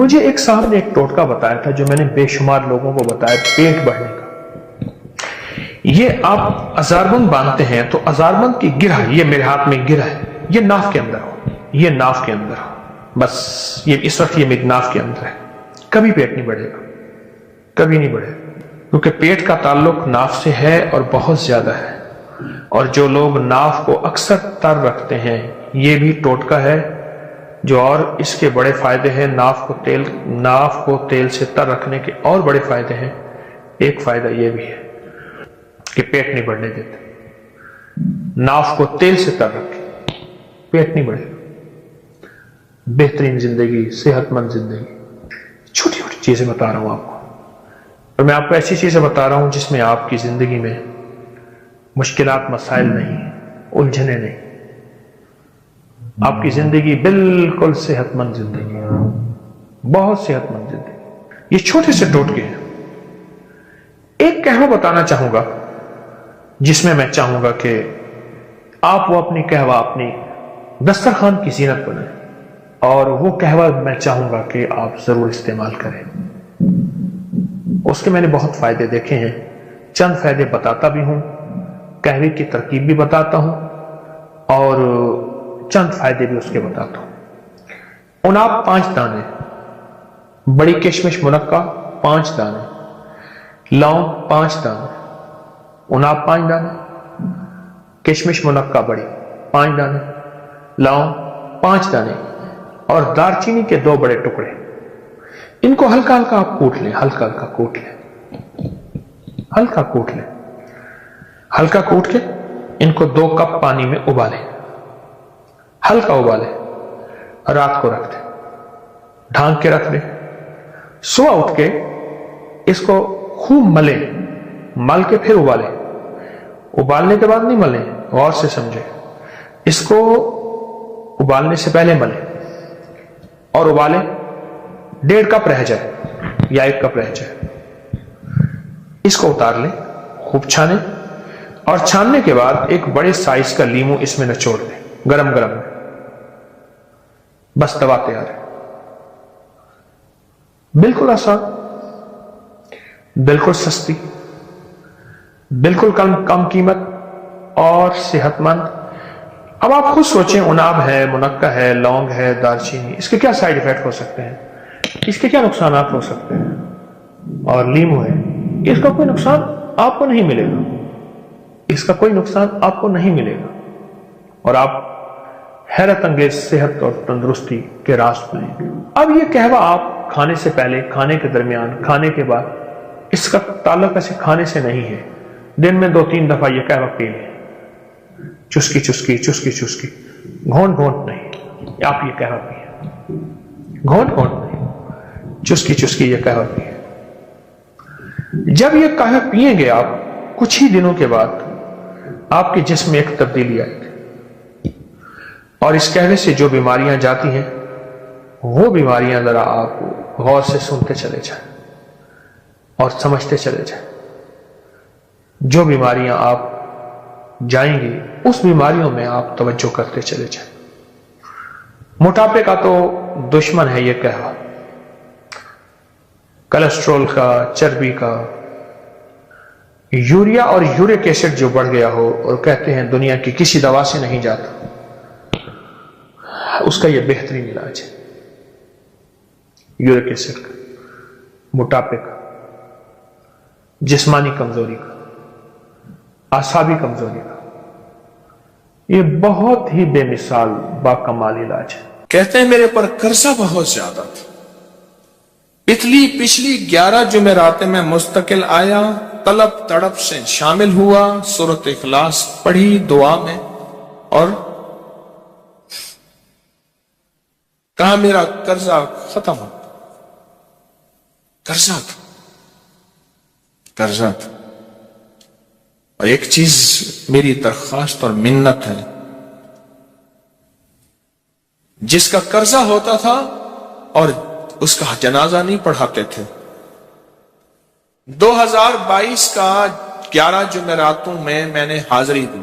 مجھے ایک صاحب نے ایک ٹوٹکا بتایا تھا جو میں نے بے شمار لوگوں کو بتایا، پیٹ بڑھنے کا۔ یہ آپ ازاربند باندھتے ہیں تو ازاربند کی گرہ، یہ میرے ہاتھ میں گرہ ہے، یہ ناف کے اندر ہو، یہ ناف کے اندر ہو، بس یہ اس وقت یہ میری ناف کے اندر ہے، کبھی پیٹ نہیں بڑھے گا، کبھی نہیں بڑھے گا، کیونکہ پیٹ کا تعلق ناف سے ہے اور بہت زیادہ ہے۔ اور جو لوگ ناف کو اکثر تر رکھتے ہیں، یہ بھی ٹوٹکا ہے جو اور اس کے بڑے فائدے ہیں۔ ناف کو تیل سے تر رکھنے کے اور بڑے فائدے ہیں۔ ایک فائدہ یہ بھی ہے کہ پیٹ نہیں بڑھنے دیتے۔ ناف کو تیل سے تر رکھیں، پیٹ نہیں بڑھے گا۔ بہترین زندگی، صحت مند زندگی، چھوٹی چھوٹی چیزیں بتا رہا ہوں آپ کو، اور میں آپ کو ایسی چیزیں بتا رہا ہوں جس میں آپ کی زندگی میں مشکلات، مسائل نہیں، الجھنیں نہیں، آپ کی زندگی بالکل صحت مند زندگی ہے، بہت صحت مند زندگی۔ یہ چھوٹے سے ٹوٹکے ہیں۔ ایک قہوہ بتانا چاہوں گا جس میں چاہوں گا کہ آپ وہ اپنی قہوہ اپنی دسترخوان کی زینت بنائیں، اور وہ قہوہ میں چاہوں گا کہ آپ ضرور استعمال کریں۔ اس کے میں نے بہت فائدے دیکھے ہیں، چند فائدے بتاتا بھی ہوں، قہوے کی ترکیب بھی بتاتا ہوں، اور چند فائدے بھی اس کے بتاتا ہوں۔ اناب 5 دانے، بڑی کشمش منقع 5 دانے، لونگ 5 دانے، اناب 5 دانے، کشمش منقع بڑی 5 دانے، لونگ 5 دانے، اور دار چینی کے 2 بڑے ٹکڑے۔ ان کو ہلکا ہلکا آپ کوٹ لیں، ہلکا ہلکا کوٹ لیں، ہلکا کوٹ لیں، ہلکا کوٹ کے ان کو 2 کپ پانی میں ابالیں، ہلکا ابالیں، رات کو رکھ دیں، ڈھانک کے رکھ دیں۔ صبح اٹھ کے اس کو خوب ملیں، مل کے پھر ابالیں۔ ابالنے کے بعد نہیں ملیں، غور سے سمجھیں، اس کو ابالنے سے پہلے ملیں اور ابالیں، 1.5 کپ رہ جائے یا 1 کپ رہ جائے، اس کو اتار لیں، خوب چھانیں، اور چھاننے کے بعد ایک بڑے سائز کا لیمو اس میں نچوڑ دیں، گرم گرم میں، بس دوا تیار ہے۔ بالکل آسان، بالکل سستی، بالکل کم قیمت اور صحت مند۔ اب آپ خود سوچیں، اناب ہے، منقع ہے، لونگ ہے، دار چینی، اس کے کیا سائیڈ ایفیکٹ ہو سکتے ہیں، اس کے کیا نقصانات ہو سکتے ہیں؟ اور لیمو ہے، اس کا کوئی نقصان آپ کو نہیں ملے گا، اس کا کوئی نقصان آپ کو نہیں ملے گا، اور آپ حیرت انگیز صحت اور تندرستی کے راز پائیں گے۔ اب یہ قہوہ آپ کھانے سے پہلے، کھانے کے درمیان، کھانے کے بعد، اس کا تعلق ایسے کھانے سے نہیں ہے، دن میں 2-3 دفعہ یہ قہوہ پی لیں، چسکی چسکی چسکی چسکی، گھونٹ گھونٹ نہیں، آپ یہ قہوہ پیئیں، گھونٹ گھونٹ نہیں، چسکی چسکی یہ قہوہ پیئیں۔ جب یہ قہوہ پیئیں گے آپ، کچھ ہی دنوں کے بعد آپ کے جسم میں ایک تبدیلی آئے گی، اور اس قہوے سے جو بیماریاں جاتی ہیں، وہ بیماریاں ذرا آپ غور سے سنتے چلے جائیں اور سمجھتے چلے جائیں۔ جو بیماریاں آپ جائیں گی، اس بیماریوں میں آپ توجہ کرتے چلے جائیں۔ موٹاپے کا تو دشمن ہے یہ قہوہ، کولیسٹرول کا، چربی کا، یوریا اور یورک ایسڈ جو بڑھ گیا ہو اور کہتے ہیں دنیا کی کسی دوا سے نہیں جاتا، اس کا یہ بہترین علاج ہے، یورک ایسڈ کا، موٹاپے کا، جسمانی کمزوری کا، اعصابی کمزوری کا، یہ بہت ہی بے مثال باکمال علاج ہے۔ کہتے ہیں میرے پر قرضہ بہت زیادہ تھا، پچھلی 11 جمعراتیں میں مستقل آیا، طلب تڑپ سے شامل ہوا، سورۃ اخلاص پڑھی دعا میں، اور کہا میرا قرضہ ختم ہو، قرضہ تھا۔ اور ایک چیز میری درخواست اور منت ہے، جس کا قرضہ ہوتا تھا اور اس کا جنازہ نہیں پڑھاتے تھے، 2022 کا 11 جمعراتوں میں نے حاضری دی،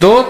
2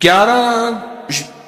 11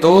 2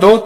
2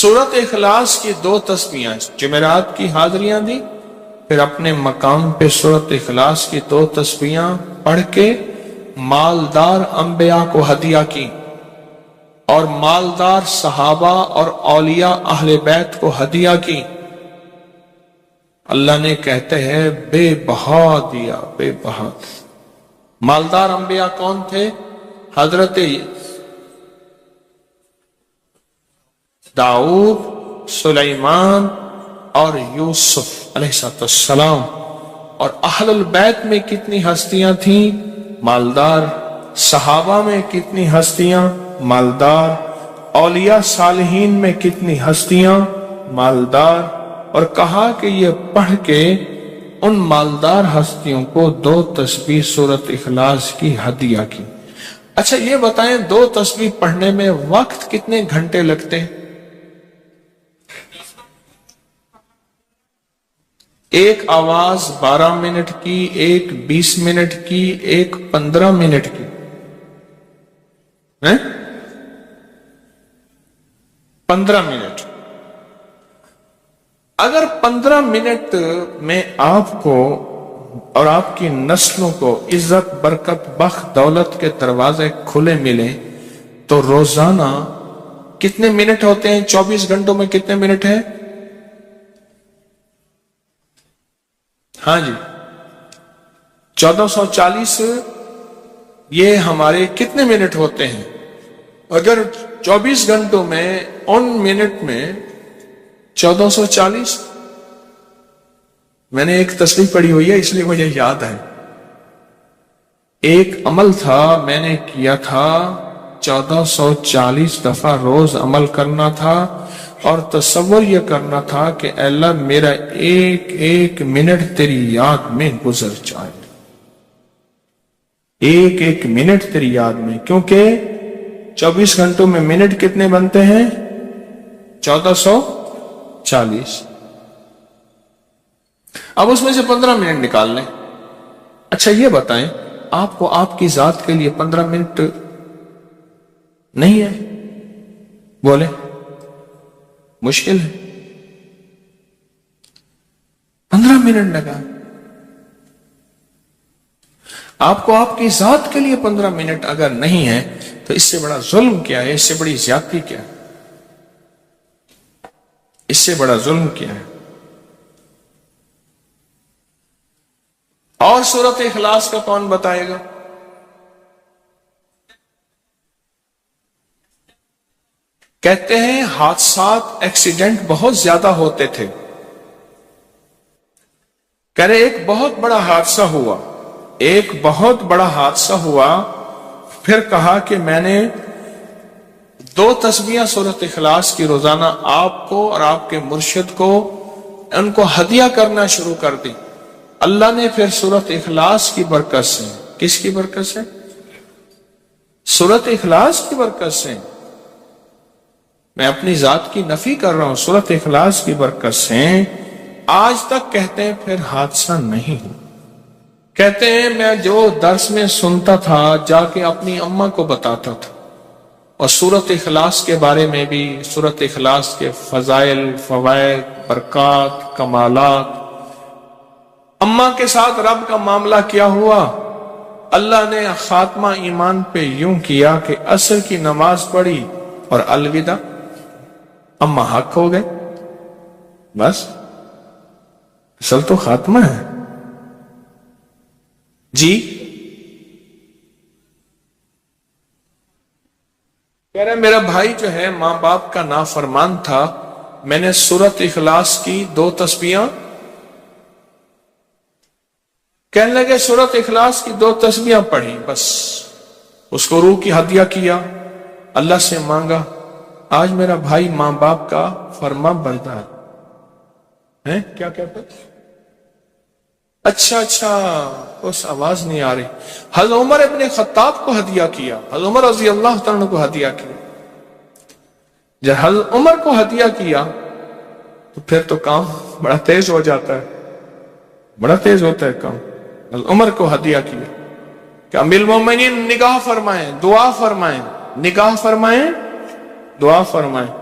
سورت اخلاص کی 2 تسبیحاں، جمعرات کی حاضریاں دی، پھر اپنے مقام پہ سورت اخلاص کی 2 تسبیحاں پڑھ کے مالدار انبیاء کو ہدیہ کی، اور مالدار صحابہ اور اولیاء اہل بیت کو ہدیہ کی۔ اللہ نے کہتے ہیں بے بہا دیا، بے بہا دیا۔ مالدار انبیاء کون تھے؟ حضرت داؤد، سلیمان اور یوسف علیہ السلام۔ اور اہل البیت میں کتنی ہستیاں تھیں؟ مالدار۔ صحابہ میں کتنی ہستیاں؟ مالدار۔ اولیاء صالحین میں کتنی ہستیاں؟ مالدار۔ اور کہا کہ یہ پڑھ کے ان مالدار ہستیوں کو 2 تسبیح سورت اخلاص کی ہدیہ کی۔ اچھا یہ بتائیں 2 تسبیح پڑھنے میں وقت کتنے گھنٹے لگتے ہیں؟ ایک آواز 12 منٹ کی، ایک 20 منٹ کی، ایک 15 منٹ کی، 15 منٹ۔ اگر 15 منٹ میں آپ کو اور آپ کی نسلوں کو عزت، برکت، بخت، دولت کے دروازے کھلے ملیں تو روزانہ کتنے منٹ ہوتے ہیں؟ 24 گھنٹوں میں کتنے منٹ ہیں؟ ہاں جی 1440۔ یہ ہمارے کتنے منٹ ہوتے ہیں؟ اگر 24 گھنٹوں میں ان منٹ میں 1440، میں نے ایک تصریح پڑھی ہوئی ہے اس لیے مجھے یاد ہے۔ ایک عمل تھا میں نے کیا تھا 1440 دفعہ روز عمل کرنا تھا، اور تصور یہ کرنا تھا کہ اے اللہ میرا ایک ایک منٹ تیری یاد میں گزر جائے، ایک ایک منٹ تیری یاد میں، کیونکہ 24 گھنٹوں میں منٹ کتنے بنتے ہیں؟ 1440۔ اب اس میں سے 15 منٹ نکال لیں۔ اچھا یہ بتائیں آپ کو آپ کی ذات کے لیے 15 منٹ نہیں ہے؟ بولے مشکل ہے؟ 15 منٹ لگا آپ کو آپ کی ذات کے لیے 15 منٹ اگر نہیں ہے تو اس سے بڑا ظلم کیا ہے؟ اس سے بڑی زیادتی کیا ہے؟ اس سے بڑا ظلم کیا ہے؟ اور سورت اخلاص کا کون بتائے گا؟ کہتے ہیں حادثات، ایکسیڈنٹ بہت زیادہ ہوتے تھے۔ کہہ رہے ایک بہت بڑا حادثہ ہوا، ایک بہت بڑا حادثہ ہوا، پھر کہا کہ میں نے 2 تسبیحاں سورت اخلاص کی روزانہ آپ کو اور آپ کے مرشد کو ان کو ہدیہ کرنا شروع کر دی۔ اللہ نے پھر سورت اخلاص کی برکت سے، کس کی برکت سے؟ سورت اخلاص کی برکت سے، میں اپنی ذات کی نفی کر رہا ہوں، سورت اخلاص کی برکت سے آج تک کہتے ہیں پھر حادثہ نہیں ہو۔ کہتے ہیں میں جو درس میں سنتا تھا جا کے اپنی اماں کو بتاتا تھا، اور سورت اخلاص کے بارے میں بھی، سورت اخلاص کے فضائل، فوائد، برکات، کمالات۔ اماں کے ساتھ رب کا معاملہ کیا ہوا؟ اللہ نے خاتمہ ایمان پہ یوں کیا کہ عصر کی نماز پڑھی اور الوداع، اماں حق ہو گئے، بس اصل تو خاتمہ ہے جی۔ کہہ رہے میرا بھائی جو ہے ماں باپ کا نافرمان تھا، میں نے سورت اخلاص کی 2 تسبیحاں، کہنے لگے سورت اخلاص کی 2 تسبیحاں پڑھی، بس اس کو روح کی ہدیہ کیا، اللہ سے مانگا۔ آج میرا بھائی ماں باپ کا فرما بردار ہے۔ کیا کہتے؟ اچھا اس آواز نہیں آ رہی۔ حضرت عمر ابن خطاب کو ہدیہ کیا، حضرت عمر رضی اللہ تعالیٰ کو ہدیہ کیا۔ جب حضرت عمر کو ہدیہ کیا تو پھر تو کام بڑا تیز ہو جاتا ہے، بڑا تیز ہوتا ہے کام۔ حضرت عمر کو ہدیہ کیا کہ امیر المومنین نگاہ فرمائیں، دعا فرمائیں، نگاہ فرمائیں، دعا فرمائیں۔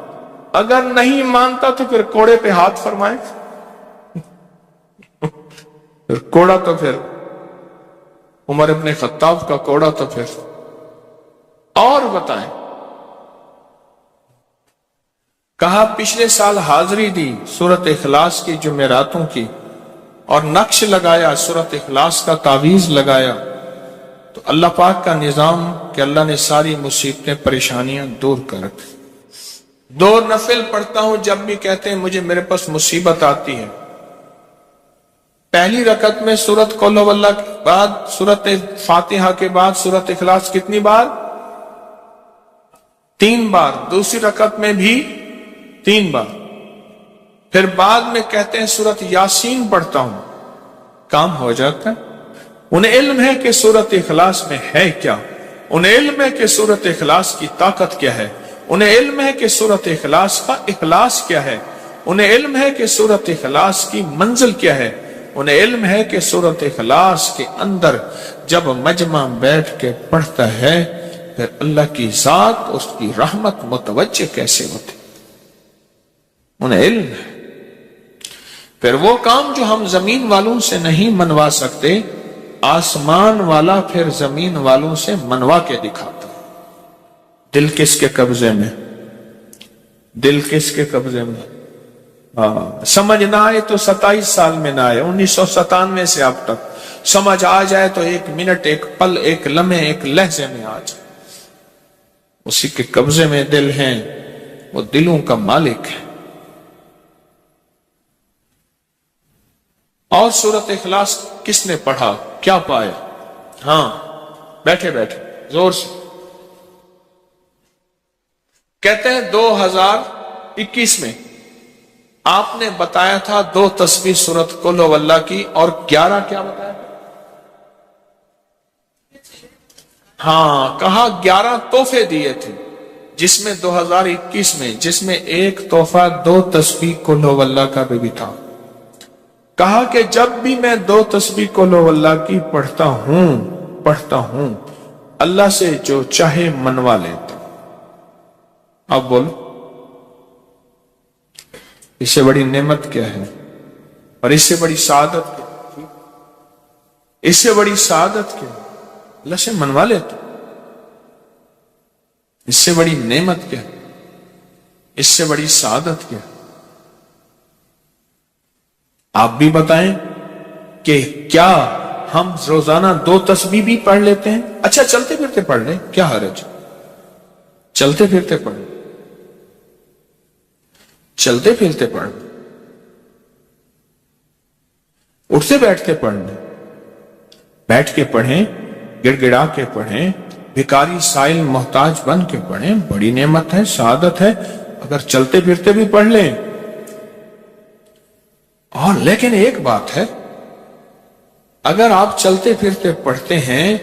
اگر نہیں مانتا تو پھر کوڑے پہ ہاتھ فرمائے. پھر کوڑا تو پھر عمر ابن خطاب کا کوڑا تو پھر اور بتائیں. کہا پچھلے سال حاضری دی سورت اخلاص کی جمعراتوں کی اور نقش لگایا سورت اخلاص کا تعویذ لگایا تو اللہ پاک کا نظام کہ اللہ نے ساری مصیبتیں پریشانیاں دور کر رکھی. 2 نفل پڑھتا ہوں جب بھی کہتے ہیں مجھے میرے پاس مصیبت آتی ہے. پہلی رکعت میں سورت قل ہو اللہ کے بعد سورت فاتحہ کے بعد سورت اخلاص کتنی بار؟ 3 بار. دوسری رکعت میں بھی 3 بار. پھر بعد میں کہتے ہیں سورت یاسین پڑھتا ہوں. کام ہو جاتا ہے. انہیں علم ہے کہ سورت اخلاص میں ہے کیا, انہیں علم ہے کہ سورت اخلاص کی طاقت کیا ہے, انہیں علم ہے کہ سورت اخلاص کا اخلاص کیا ہے, انہیں علم ہے کہ سورت اخلاص کی منزل کیا ہے, انہیں علم ہے کہ سورت اخلاص کے اندر جب مجمع بیٹھ کے پڑھتا ہے پھر اللہ کی ذات اس کی رحمت متوجہ کیسے ہوتی. انہیں علم ہے. پھر وہ کام جو ہم زمین والوں سے نہیں منوا سکتے آسمان والا پھر زمین والوں سے منوا کے دکھاتا. دل کس کے قبضے میں؟ دل کس کے قبضے میں؟ سمجھ نہ آئے تو 27 سال میں نہ آئے, 1997 سے اب تک. سمجھ آ جائے تو 1 منٹ, 1 پل, 1 لمحے, 1 لہجے میں آ جائے. اسی کے قبضے میں دل ہیں, وہ دلوں کا مالک ہے. اور سورت اخلاص کس نے پڑھا کیا پایا؟ ہاں بیٹھے بیٹھے زور سے کہتے ہیں 2021 میں آپ نے بتایا تھا 2 تسبیح سورت قل ہو اللہ کی اور 11 کیا بتایا تھا؟ ہاں کہا 11 تحفے دیے تھے جس میں 2021 میں جس میں ایک تحفہ 2 تسبیح قل ہو اللہ کا بھی تھا. کہا کہ جب بھی میں 2 تسبیح قل ہو اللہ کی پڑھتا ہوں اللہ سے جو چاہے منوا لیتا. اب بولو اس سے بڑی نعمت کیا ہے اور اس سے بڑی سعادت کیا؟ اس سے بڑی سعادت کیا؟ اللہ سے منوا لیتا. اس سے بڑی نعمت کیا؟ اس سے بڑی سعادت کیا؟ آپ بھی بتائیں کہ کیا ہم روزانہ 2 تسبیح بھی پڑھ لیتے ہیں؟ اچھا چلتے پھرتے پڑھ لیں, کیا حرج؟ چلتے پھرتے پڑھ لیں, چلتے پھرتے پڑھ لیں, اٹھتے بیٹھتے پڑھ لیں, بیٹھ کے پڑھیں, گڑ گڑا کے پڑھیں, بھکاری سائل محتاج بن کے پڑھیں. بڑی نعمت ہے, سعادت ہے اگر چلتے پھرتے بھی پڑھ لیں. اور لیکن ایک بات ہے, اگر آپ چلتے پھرتے پڑھتے ہیں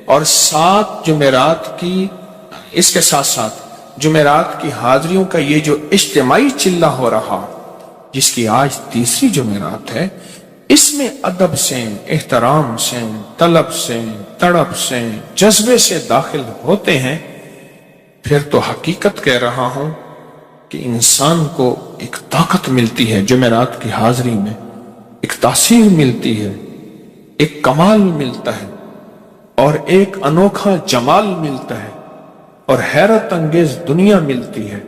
اور 7 جمعرات کی اس کے ساتھ ساتھ جمعرات کی حاضریوں کا یہ جو اجتماعی چلہ ہو رہا جس کی آج 3ری جمعرات ہے, اس میں ادب سے, احترام سے, طلب سے, تڑپ سے, جذبے سے داخل ہوتے ہیں, پھر تو حقیقت کہہ رہا ہوں کہ انسان کو ایک طاقت ملتی ہے جمعرات کی حاضری میں, ایک تاثیر ملتی ہے, ایک کمال ملتا ہے اور ایک انوکھا جمال ملتا ہے اور حیرت انگیز دنیا ملتی ہے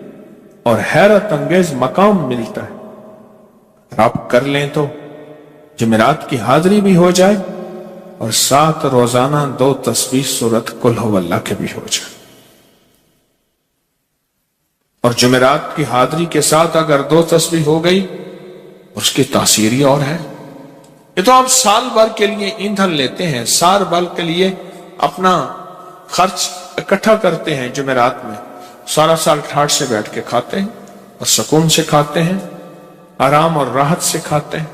اور حیرت انگیز مقام ملتا ہے. اور آپ کر لیں تو جمعرات کی حاضری بھی ہو جائے اور ساتھ روزانہ 2 تسبیح سورت قل ہو اللہ کے بھی ہو جائے. اور جمعرات کی حاضری کے ساتھ اگر 2 تسبیح ہو گئی اس کی تاثیر ہی اور ہے. یہ تو آپ سال بھر کے لیے ایندھن لیتے ہیں, سال بھر کے لیے اپنا خرچ اکٹھا کرتے ہیں جمعرات میں, سارا سال ٹھاٹ سے بیٹھ کے کھاتے ہیں اور سکون سے کھاتے ہیں, آرام اور راحت سے کھاتے ہیں.